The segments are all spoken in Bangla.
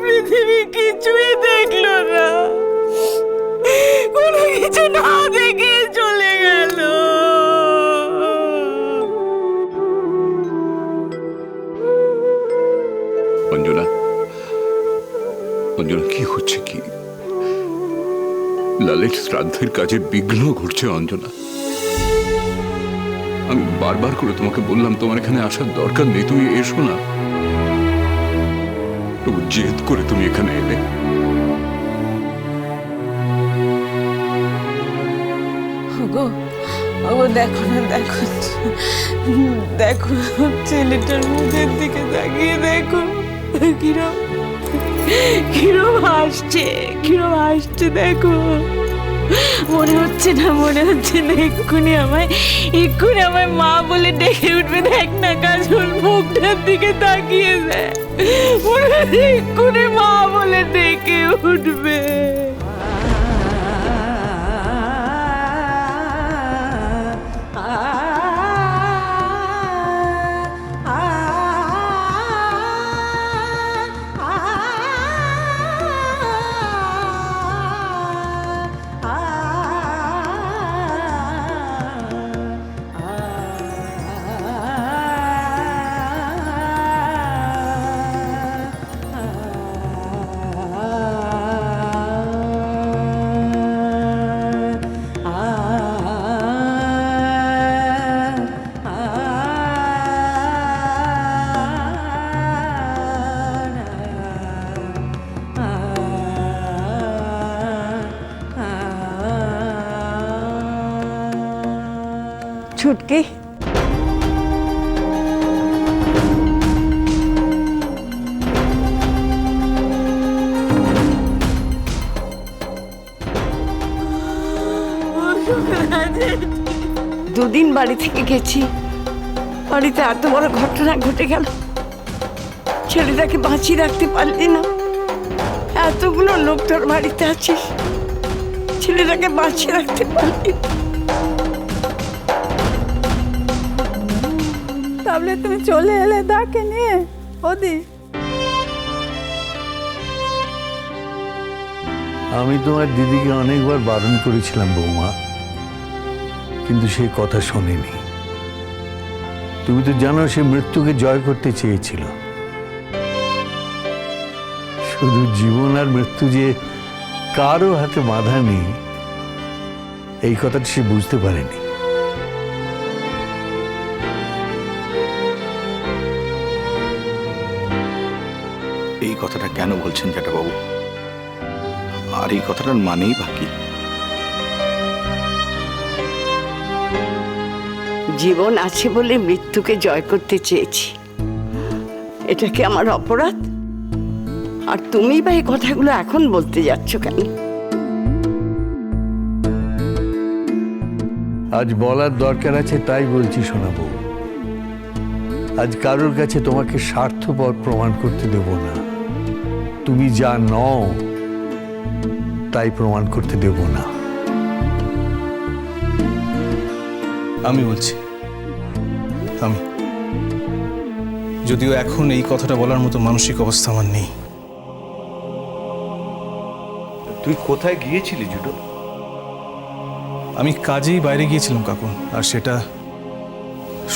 পৃথিবী কিছুই দেখলো না, কোনো কিছু না দেখে চলে গেল। অঞ্জনা, অঞ্জনা কি হচ্ছে? কি লালের শ্রাদ্ধের কাজে বিঘ্ন ঘটছে অঞ্জনা। আমি বারবার করে তোমাকে বললাম তোমার এখানে আসার দরকার নেই, তুমি এসো না। তবু জেদ করে তুমি এখানে এলে। দেখো না, দেখো দেখো ছেলেটার মুখের দিকে তাকিয়ে দেখো, কিরম কিরম হাসছে, কিরম হাসছে দেখো। মনে হচ্ছে না এক্ষুনি আমায় মা বলে ডেকে উঠবে। দেখ না কাজল মুখটার দিকে তাকিয়ে দেয়, মনে হচ্ছে এক্ষুনি মা বলে ডেকে উঠবে। ছুটকি, দুদিন বাড়ি থেকে গেছি, বাড়িতে এত বড় ঘটনা ঘটে গেল, ছেলেটাকে বাঁচিয়ে রাখতে পারলি না। এতগুলো লোক তোর বাড়িতে আছিস, ছেলেটাকে বাঁচিয়ে রাখতে পারলি না। তাহলে তুমি চলে এলে তাকে নিয়ে ওদি। আমি তোমার দিদিকে অনেকবার বারণ করেছিলাম বৌমা, কিন্তু সে কথা শোনেনি। তুমি তো জানো সে মৃত্যুকে জয় করতে চেয়েছিল। শুধু জীবন আর মৃত্যু যে কারো হাতে বাঁধা নেই, এই কথাটা সে বুঝতে পারেনি। এই কথাটা কেন বলছেন জ্যাঠাবাবু? আর এই কথাটার মানেই বাকি। জীবন আছে বলে মৃত্যুকে জয় করতে চেয়েছি, এটা কি আমার অপরাধ? আর তুমি বা এই কথাগুলো এখন বলতে যাচ্ছ কেন? আজ বলার দরকার আছে তাই বলছি শোনাবো। আজ কারোর কাছে তোমাকে স্বার্থপর প্রমাণ করতে দেব না। তুমি যা নও তাই প্রমাণ করতে দেব না। আমি বলছি, আমি যদিও এখন এই কথাটা বলার মতো মানসিক অবস্থা আমার নেই। তুই কোথায় গিয়েছিলি জুটো? আমি কাজেই বাইরে গিয়েছিলাম কাকুন, আর সেটা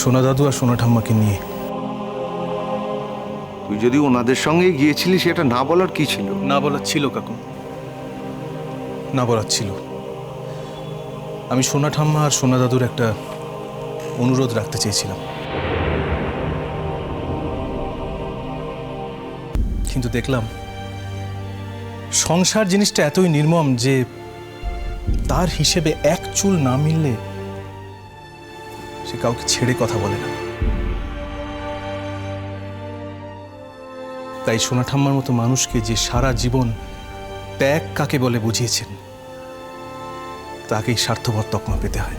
সোনা দাদু আর সোনা ঠাম্মাকে নিয়ে। তুই যদি ওনাদের সঙ্গে গিয়েছিলি সেটা না বলার কি ছিল? না বলার ছিল কাকুন, না বলার ছিল। আমি সোনা ঠাম্মা আর সোনা দাদুর একটা অনুরোধ রাখতে চেয়েছিলাম, কিন্তু দেখলাম সংসার জিনিসটা এতই নির্মম যে তার হিসেবে এক চুল না মিললে সে কাউকে ছেড়ে কথা বলে না। তাই সোনা ঠাম্মার মতো মানুষকে যে সারা জীবন ত্যাগ কাকে বলে বুঝিয়েছেন, তাকেই স্বার্থপর তকমা পেতে হয়।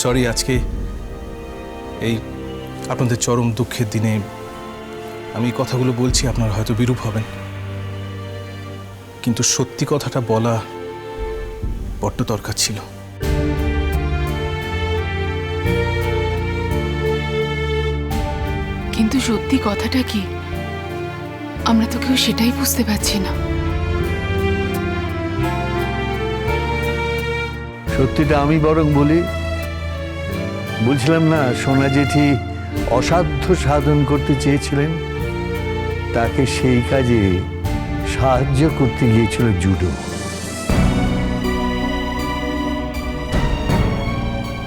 সরি, আজকে এই আপনাদের চরম দুঃখের দিনে আমি এই কথাগুলো বলছি, আপনারা হয়তো বিরূপ হবেন, কিন্তু সত্যি কথাটা বলা বড্ড দরকার ছিল। কি কিন্তু সত্যি কথাটা কি আমরা তো কেউ সেটাই বুঝতে পারছি না। সত্যিটা আমি বরং বলি। বলছিলাম না, সোনা জেঠি অসাধ্য সাধন করতে চেয়েছিলেন, তাকে সেই কাজে সাহায্য করতে গিয়েছিল জুডো।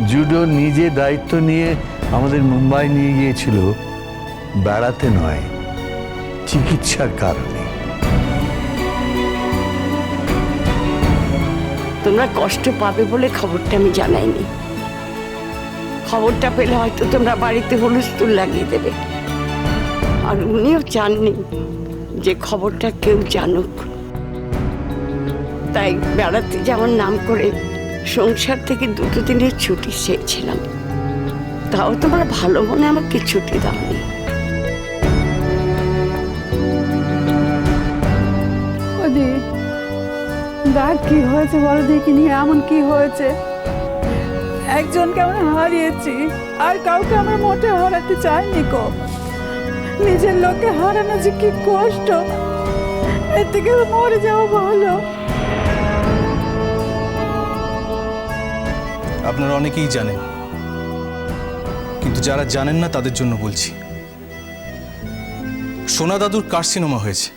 জুডো নিজে দায়িত্ব নিয়ে আমাদের মুম্বাই নিয়ে গিয়েছিল, বেড়াতে নয়, চিকিৎসার কারণে। তোমরা কষ্ট পাবে বলে খবরটা আমি জানাইনি। খবরটা পেলে হয়তো তোমরা বাড়িতে হুলস্থুল লাগিয়ে দেবে, আর উনিও চাননি যে খবরটা কেউ জানুক। তাই বেড়াতে যাওয়ার নাম করে সংসার থেকে 2 দিনের ছুটি চেয়েছিলাম, তাও তোমরা ভালো মনে আমাকে ছুটি দাওনি। ওদি দেখ কি হয়েছে বলো দেখিনি, এমন কি হয়েছে? একজনকে আমরা হারিয়েছি, আর কাউকে আমরা মোটে হারাতে চাইনি কো। নিজের লোককে হারানো যে কি কষ্ট, এর থেকে মরে যাওয়া ভালো। আপনারা অনেকেই জানেন, কিন্তু যারা জানেন না তাদের জন্য বলছি। সোনা দাদুর কার্সিনোমা হয়েছে।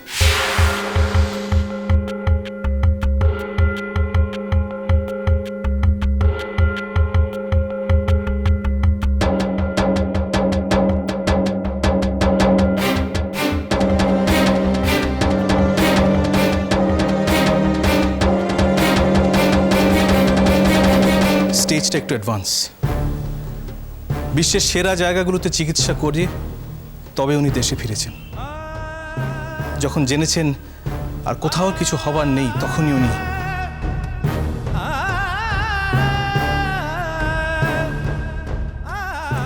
স্টেজটা একটু অ্যাডভান্স। বিশ্বের সেরা জায়গাগুলোতে চিকিৎসা করে তবে উনি দেশে ফিরেছেন। যখন জেনেছেন আর কোথাও কিছু হবার নেই, তখনই উনি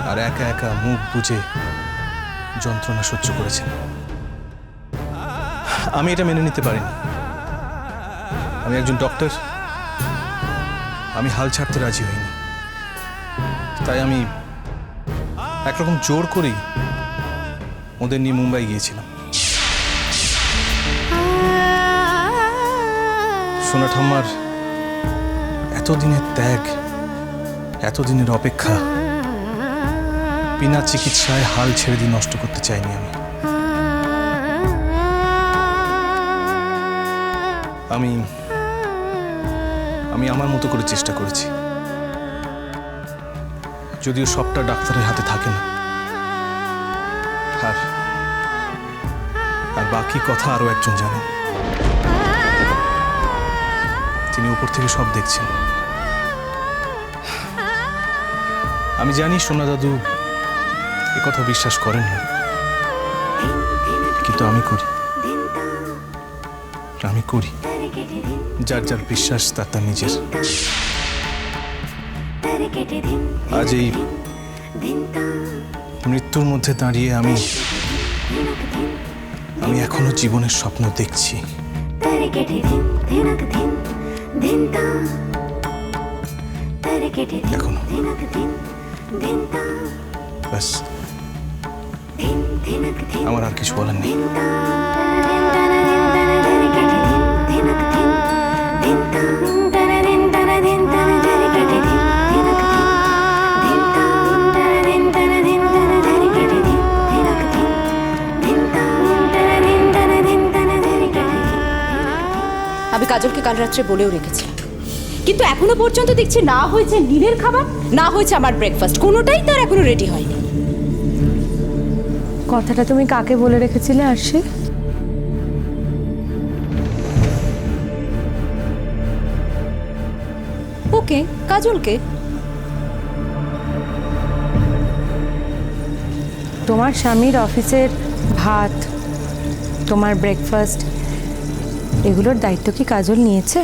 আর একা একা মুখ বুজে যন্ত্রণা সহ্য করেছেন। আমি এটা মেনে নিতে পারিনি। আমি একজন ডক্টর, আমি হাল ছাড়তে রাজি হইনি। তাই আমি একরকম জোর করেই ওদের নিয়ে মুম্বাই গিয়েছিলাম। সোনা ঠাম্মার এতদিনের ত্যাগ, এতদিনের অপেক্ষা বিনা চিকিৎসায় হাল ছেড়ে দিয়ে নষ্ট করতে চাইনি আমি। আমি আমার মতো করে চেষ্টা করেছি, যদিও সবটা ডাক্তারের হাতে থাকে না। আর বাকি কথা আরো একজন জানেন, তিনি উপর থেকে সব দেখছেন। আমি জানি সোনা দাদু একথা বিশ্বাস করেন না, কিন্তু আমি করি। যার যার বিশ্বাস তার তার নিজের। আজ এই মৃত্যুর মধ্যে দাঁড়িয়ে আমি এখনো জীবনের স্বপ্ন দেখছি। এখনো ব্যাস, আমার আর কিছু বলার নেই। আমি কাজলকে কাল রাত্রে বলেও রেখেছি, কিন্তু এখনো পর্যন্ত দেখছি না হয়েছে নীলের খাবার, না হয়েছে আমার ব্রেকফাস্ট, কোনোটাই তার এখনো রেডি হয়নি। কথাটা তুমি কাকে বলে রেখেছিলে আরশি? ওকে, কাজলকে। তোমার স্বামীর অফিসের ভাত, তোমার ব্রেকফাস্ট, এগুলোর দায়িত্ব কি কাজল নিয়েছে?